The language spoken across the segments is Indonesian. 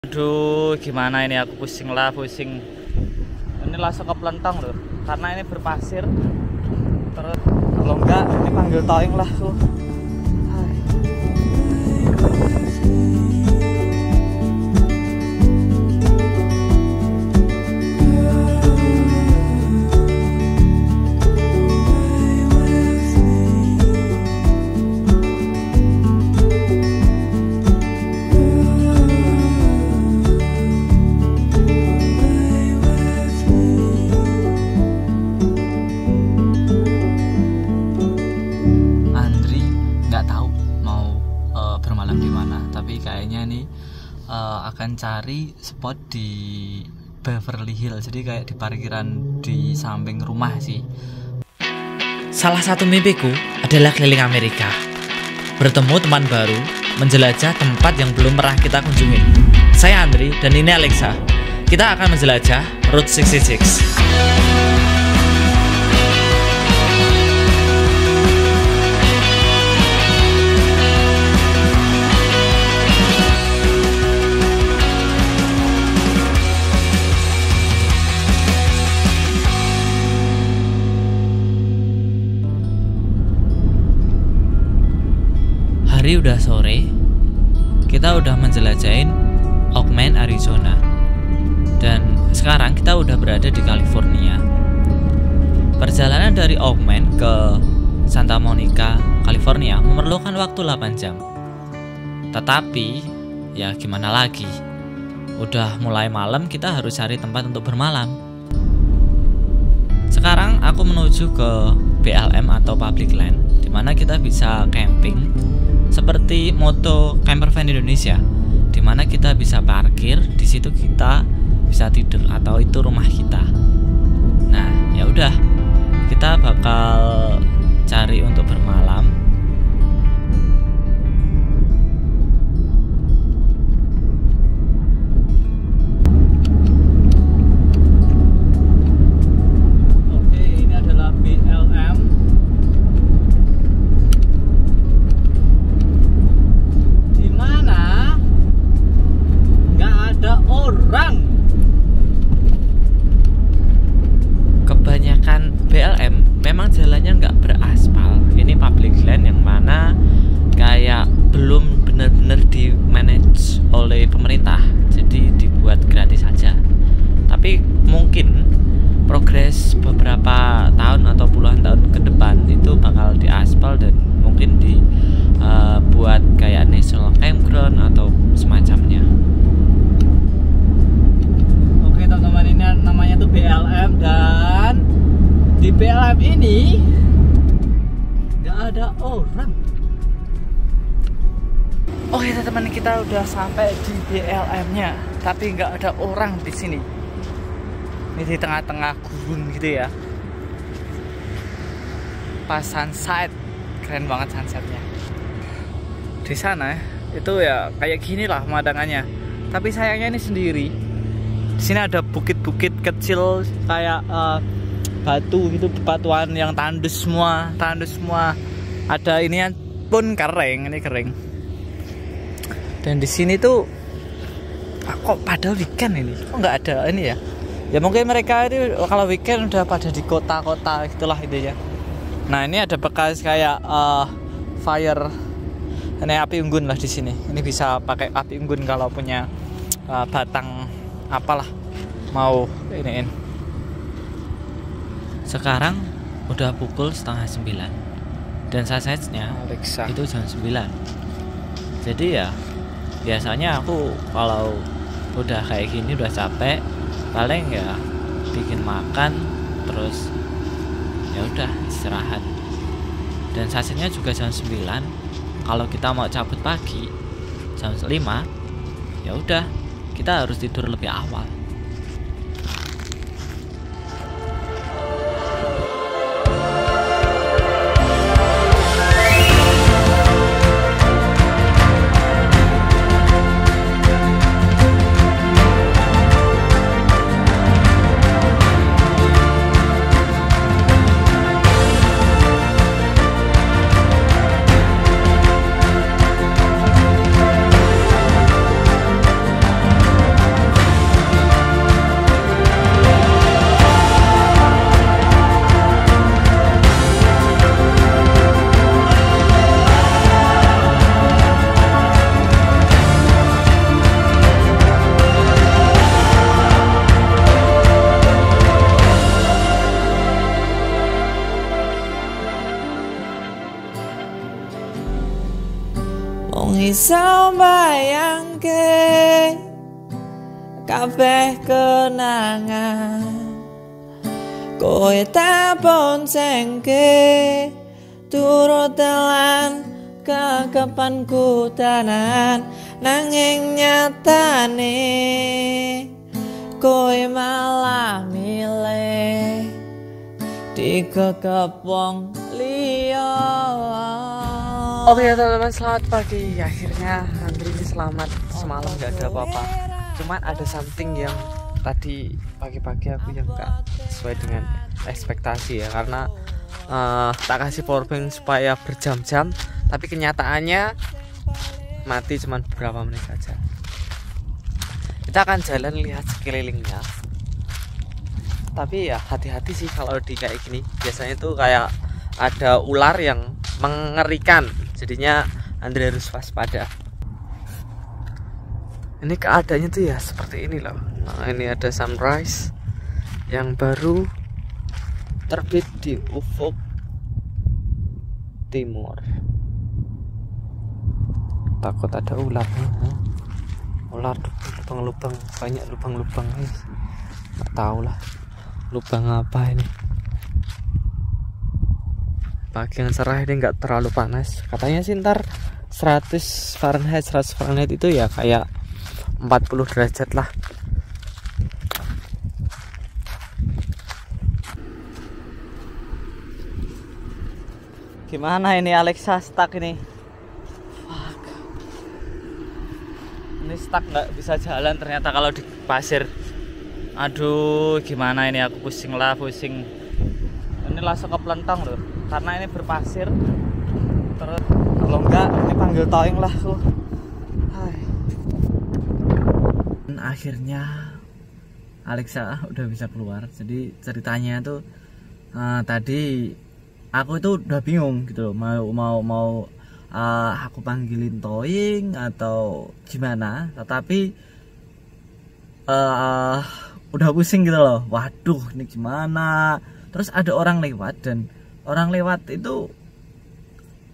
Aduh, gimana ini aku pusing. Ini langsung ke pelentong loh, karena ini berpasir. Terus kalau enggak, ini panggil towing lah tuh. Akan cari spot di Beverly Hills, jadi kayak di parkiran di samping rumah sih. Salah satu mimpiku adalah keliling Amerika, bertemu teman baru, menjelajah tempat yang belum pernah kita kunjungi. Saya Andri dan ini Alexa. Kita akan menjelajah Route 66. Hari udah sore, kita udah menjelajahin Oakman, Arizona. Dan sekarang kita udah berada di California. Perjalanan dari Oakman ke Santa Monica, California memerlukan waktu 8 jam. Tetapi, ya gimana lagi? Udah mulai malam, kita harus cari tempat untuk bermalam. Sekarang aku menuju ke BLM atau public land, dimana kita bisa camping seperti moto Camper Van Indonesia, dimana kita bisa parkir di situ, kita bisa tidur atau itu rumah kita. Nah, ya udah, kita bakal cari untuk bermalam. Oke, ini adalah BLM. Orang kebanyakan BLM memang jalannya nggak beraspal. Ini public land yang mana kayak belum benar-benar di manage oleh pemerintah, jadi dibuat gratis saja. Tapi mungkin progres beberapa tahun atau puluhan tahun ke depan itu bakal diaspal dan mungkin dibuat kayak national campground atau semacamnya. Teman-teman, ini namanya tuh BLM, dan di BLM ini nggak ada orang. Oke teman-teman, kita udah sampai di BLM-nya, tapi nggak ada orang di sini. Ini di tengah-tengah gurun gitu ya. Pas sunset, keren banget sunsetnya. Di sana itu ya kayak gini lah pemandangannya. Tapi sayangnya ini sendiri. Di sini ada bukit-bukit kecil kayak batu gitu, batuan yang tandus semua. Ada ini pun kering, ini kering. Dan di sini tuh kok pada weekend ini, kok nggak ada ini ya? Ya mungkin mereka itu kalau weekend udah pada di kota-kota gitulah itu ya. Nah ini ada bekas kayak fire, ini api unggun lah di sini. Ini bisa pakai api unggun kalau punya batang apalah mau iniin. Sekarang udah pukul 8:30 dan sunsetnya Alexa itu jam 9. Jadi ya biasanya aku kalau udah kayak gini udah capek, paling ya bikin makan terus ya udah istirahat. Dan sunsetnya juga jam 9. Kalau kita mau cabut pagi jam 5, ya udah kita harus tidur lebih awal. sambayangke kabeh kenangan kowe tak boncengke turut telan kekepanku tanan nanging nyatane kowe malah milih dikekep wong liya. Oke ya teman-teman, selamat pagi. Akhirnya Andri ini selamat. Semalam gak ada apa-apa, cuman ada something yang tadi pagi-pagi aku yang gak sesuai dengan ekspektasi ya, karena tak kasih powerbank supaya berjam-jam, tapi kenyataannya mati cuman beberapa menit saja. Kita akan jalan lihat sekelilingnya, tapi ya hati-hati sih kalau di kayak gini. Biasanya tuh kayak ada ular yang mengerikan, jadinya Andre harus waspada. Ini keadaannya tuh ya seperti ini loh. Nah, ini ada sunrise yang baru terbit di ufuk timur. Takut ada ular. Ular lubang-lubang, banyak lubang-lubang. Nggak tahu lah lubang apa ini. Pagi yang cerah ini nggak terlalu panas. Katanya sih ntar 100 Fahrenheit itu ya kayak 40 derajat lah. Gimana ini Alexa, stuck ini? Fuck. Ini stuck, nggak bisa jalan ternyata kalau di pasir. Aduh, gimana ini, aku pusing. Ini langsung ke pelentong loh, karena ini berpasir. Terus kalau enggak ini panggil towing lah tuh. Dan akhirnya Alexa udah bisa keluar. Jadi ceritanya tuh tadi aku itu udah bingung gitu loh, mau aku panggilin towing atau gimana, tetapi udah pusing gitu loh. Waduh, ini gimana? Terus ada orang lewat, dan orang lewat itu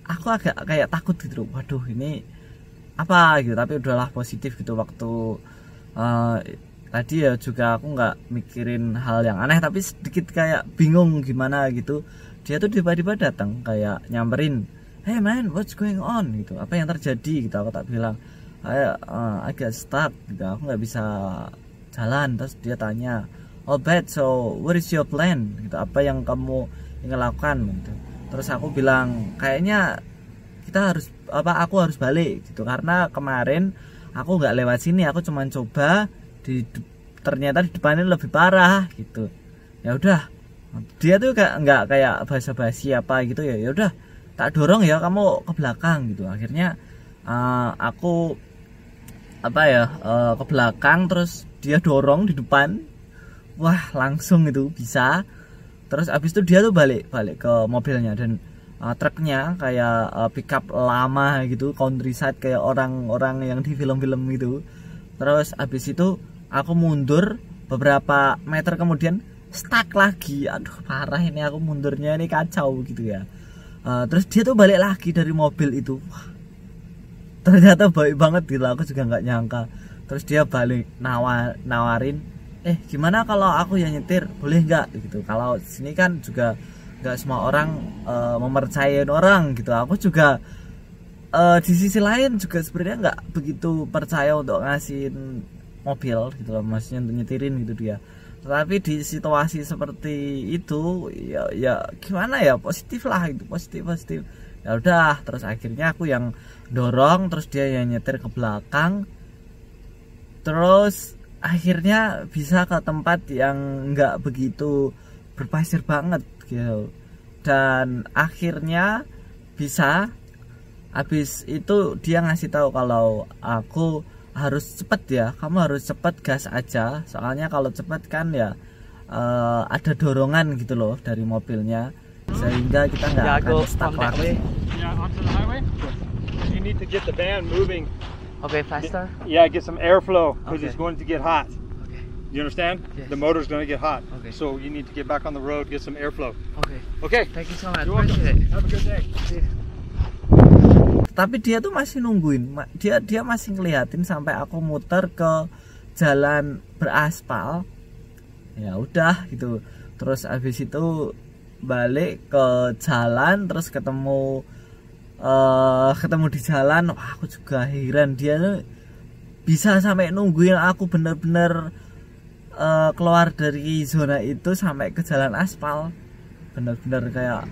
aku agak kayak takut gitu loh. Waduh, ini apa gitu, tapi udahlah positif gitu. Waktu tadi ya juga aku nggak mikirin hal yang aneh, tapi sedikit kayak bingung gimana gitu. Dia tuh tiba-tiba datang kayak nyamperin, "Hey man, what's going on?" gitu. Apa yang terjadi gitu. Aku tak bilang, I got stuck gitu, aku nggak bisa jalan. Terus dia tanya, "Oh bad, so what is your plan?" gitu. Apa yang kamu ingin lakukan gitu. Terus aku bilang, kayaknya aku harus balik gitu, karena kemarin aku nggak lewat sini, aku cuma coba ternyata di depannya lebih parah gitu. Ya udah, dia tuh nggak kayak basa-basi apa gitu ya. Ya udah, tak dorong ya kamu ke belakang gitu. Akhirnya aku ke belakang, terus dia dorong di depan. Wah, langsung itu bisa. Terus abis itu dia tuh balik ke mobilnya, dan truknya kayak pickup lama gitu, countryside kayak orang-orang yang di film-film gitu. Terus abis itu aku mundur beberapa meter, kemudian stuck lagi. Aduh, parah ini, aku mundurnya ini kacau gitu ya. Terus dia tuh balik lagi dari mobil itu. Wah, ternyata baik banget gitu, aku juga nggak nyangka. Terus dia balik nawarin, gimana kalau aku yang nyetir, boleh nggak gitu. Kalau sini kan juga nggak semua orang mempercayain orang gitu. Aku juga di sisi lain juga sebenarnya nggak begitu percaya untuk ngasihin mobil gitu loh, maksudnya untuk nyetirin gitu dia. Tetapi di situasi seperti itu ya gimana ya, positif lah gitu, positif. Ya udah, terus akhirnya aku yang dorong, terus dia yang nyetir ke belakang. Terus akhirnya bisa ke tempat yang nggak begitu berpasir banget gitu, dan akhirnya bisa. Habis itu dia ngasih tahu kalau aku harus cepet ya, kamu harus cepet, gas aja, soalnya kalau cepet kan ya ada dorongan gitu loh dari mobilnya, sehingga kita nggak akan stuck lagi. You need to get the van moving. Okay, faster. Yeah, get some airflow because Okay. it's going to get hot. Okay. You understand? Yes. The motor's going to get hot. Okay. So you need to get back on the road, get some airflow. Okay. Okay. Thank you so much. You're welcome. Appreciate it. Have a good day. See you. tapi dia tuh masih nungguin, dia masih ngeliatin sampai aku muter ke jalan beraspal. Ya udah gitu, terus habis itu balik ke jalan, terus ketemu di jalan. Wah, aku juga heran, dia tuh bisa sampai nungguin aku bener-bener keluar dari zona itu sampai ke jalan aspal. Bener-bener kayak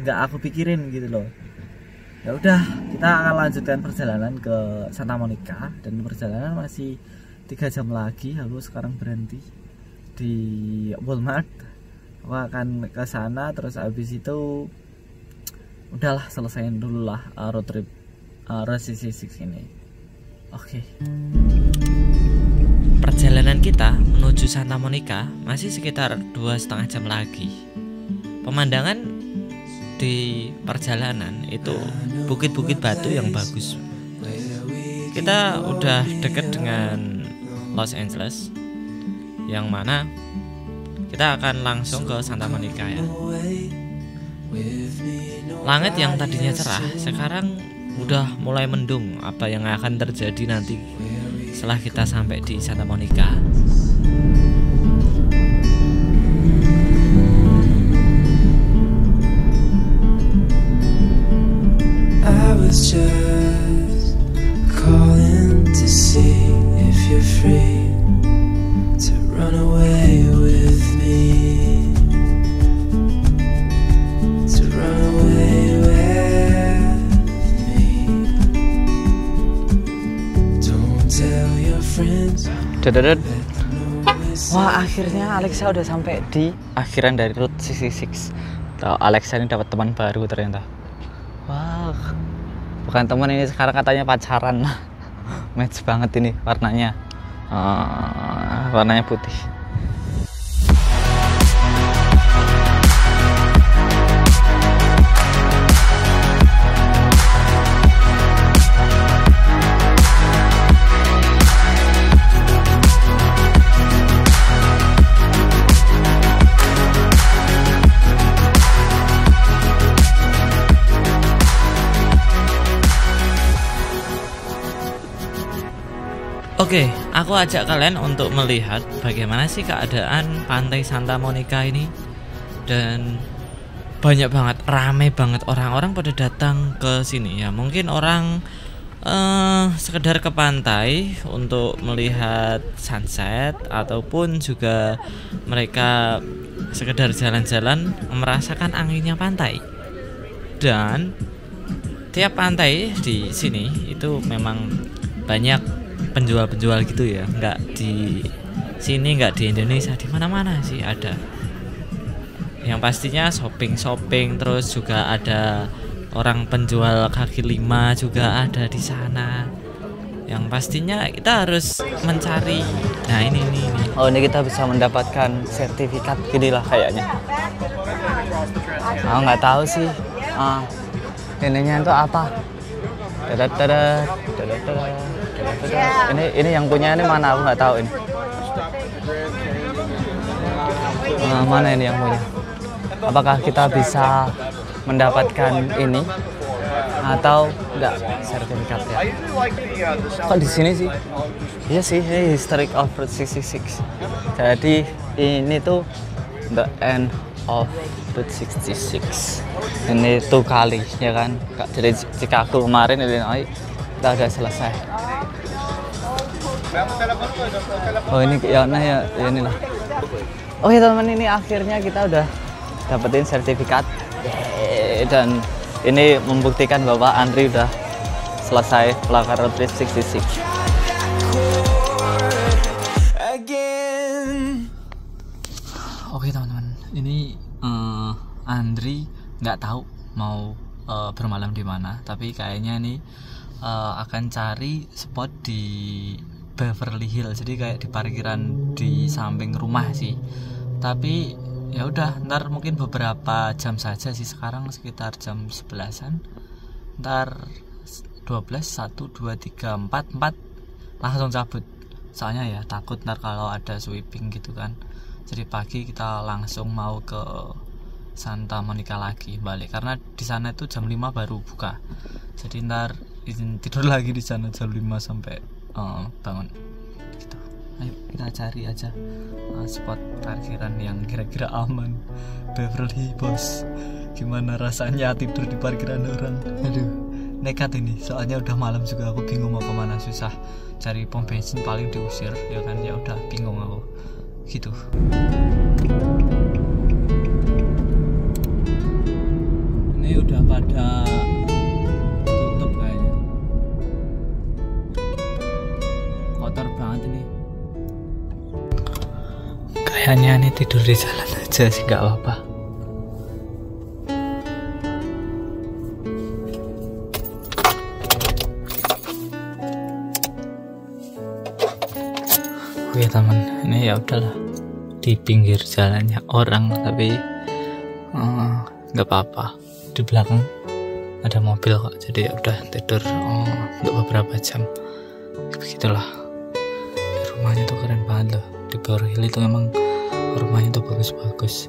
nggak aku pikirin gitu loh. Ya udah, kita akan lanjutkan perjalanan ke Santa Monica, dan perjalanan masih 3 jam lagi. Aku sekarang berhenti di Walmart. Aku akan ke sana, terus habis itu udahlah, selesaiin dulu lah road trip Route 66 ini. Oke. Perjalanan kita menuju Santa Monica masih sekitar 2,5 jam lagi. Pemandangan di perjalanan itu bukit-bukit batu yang bagus. Kita udah deket dengan Los Angeles, yang mana kita akan langsung ke Santa Monica ya. Langit yang tadinya cerah sekarang udah mulai mendung. Apa yang akan terjadi nanti setelah kita sampai di Santa Monica? Just calling to see if you're free to run away with me, to run away with me. Don't tell your friends. Wah, akhirnya Alexa udah sampai di akhiran dari Route 66. Tuh, Alexa ini dapat teman baru ternyata. Wah, bukan teman ini, sekarang katanya pacaran. Match banget ini warnanya. Warnanya putih. Oke, aku ajak kalian untuk melihat bagaimana sih keadaan pantai Santa Monica ini. Dan banyak banget, rame banget, orang-orang pada datang ke sini ya. Mungkin orang sekedar ke pantai untuk melihat sunset, ataupun juga mereka sekedar jalan-jalan merasakan anginnya pantai. Dan tiap pantai di sini itu memang banyak penjual-penjual gitu ya, nggak di sini, nggak di Indonesia, di mana-mana sih ada. Yang pastinya shopping, terus juga ada orang penjual kaki lima juga ada di sana. Yang pastinya kita harus mencari. Nah ini. Oh, ini kita bisa mendapatkan sertifikat gini lah kayaknya. Aku nggak tahu sih. Ininya itu apa? Ini yang punya ini mana, aku nggak tahu ini. Mana ini yang punya? Apakah kita bisa mendapatkan ini atau enggak sertifikatnya? Kok di sini sih? Iya sih, ini Historic of Route 66. Jadi ini tuh the end of Route 66. Ini tuh kali ya kan? Dari Chicago kemarin Illinois kita udah selesai. Oh ini ya, nah ya inilah. Oh ya teman, ini akhirnya kita udah dapetin sertifikat. Dan ini membuktikan bahwa Andri udah selesai pelakar Route 66. Oke teman-teman, ini Andri nggak tahu mau bermalam di mana, tapi kayaknya nih akan cari spot di Beverly Hills, jadi kayak di parkiran di samping rumah sih. Tapi ya udah, ntar mungkin beberapa jam saja sih, sekarang sekitar jam 11-an. Ntar 12, 1, 2, 3, 4 langsung cabut. Soalnya ya takut ntar kalau ada sweeping gitu kan. Jadi pagi kita langsung mau ke Santa Monica lagi balik, karena di sana itu jam 5 baru buka. Jadi ntar izin tidur lagi di sana jam 5 sampai bangun gitu. Ayo kita cari aja spot parkiran yang kira-kira aman. Beverly Bos, gimana rasanya tidur di parkiran orang? Aduh, nekat ini, soalnya udah malam juga, aku bingung mau kemana, susah cari pom bensin, paling diusir ya kan, ya udah bingung aku gitu. Ini udah pada tutup kayaknya, kotor banget ini. Kayaknya ini tidur di jalan aja sih, nggak apa-apa. Oke teman, ini ya udahlah, di pinggir jalannya orang, tapi nggak apa-apa. Di belakang ada mobil kok, jadi ya udah tidur untuk beberapa jam. Begitulah. Di rumahnya tuh keren banget loh. Di Bower Hill itu emang rumahnya tuh bagus-bagus.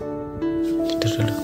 Tidur dulu.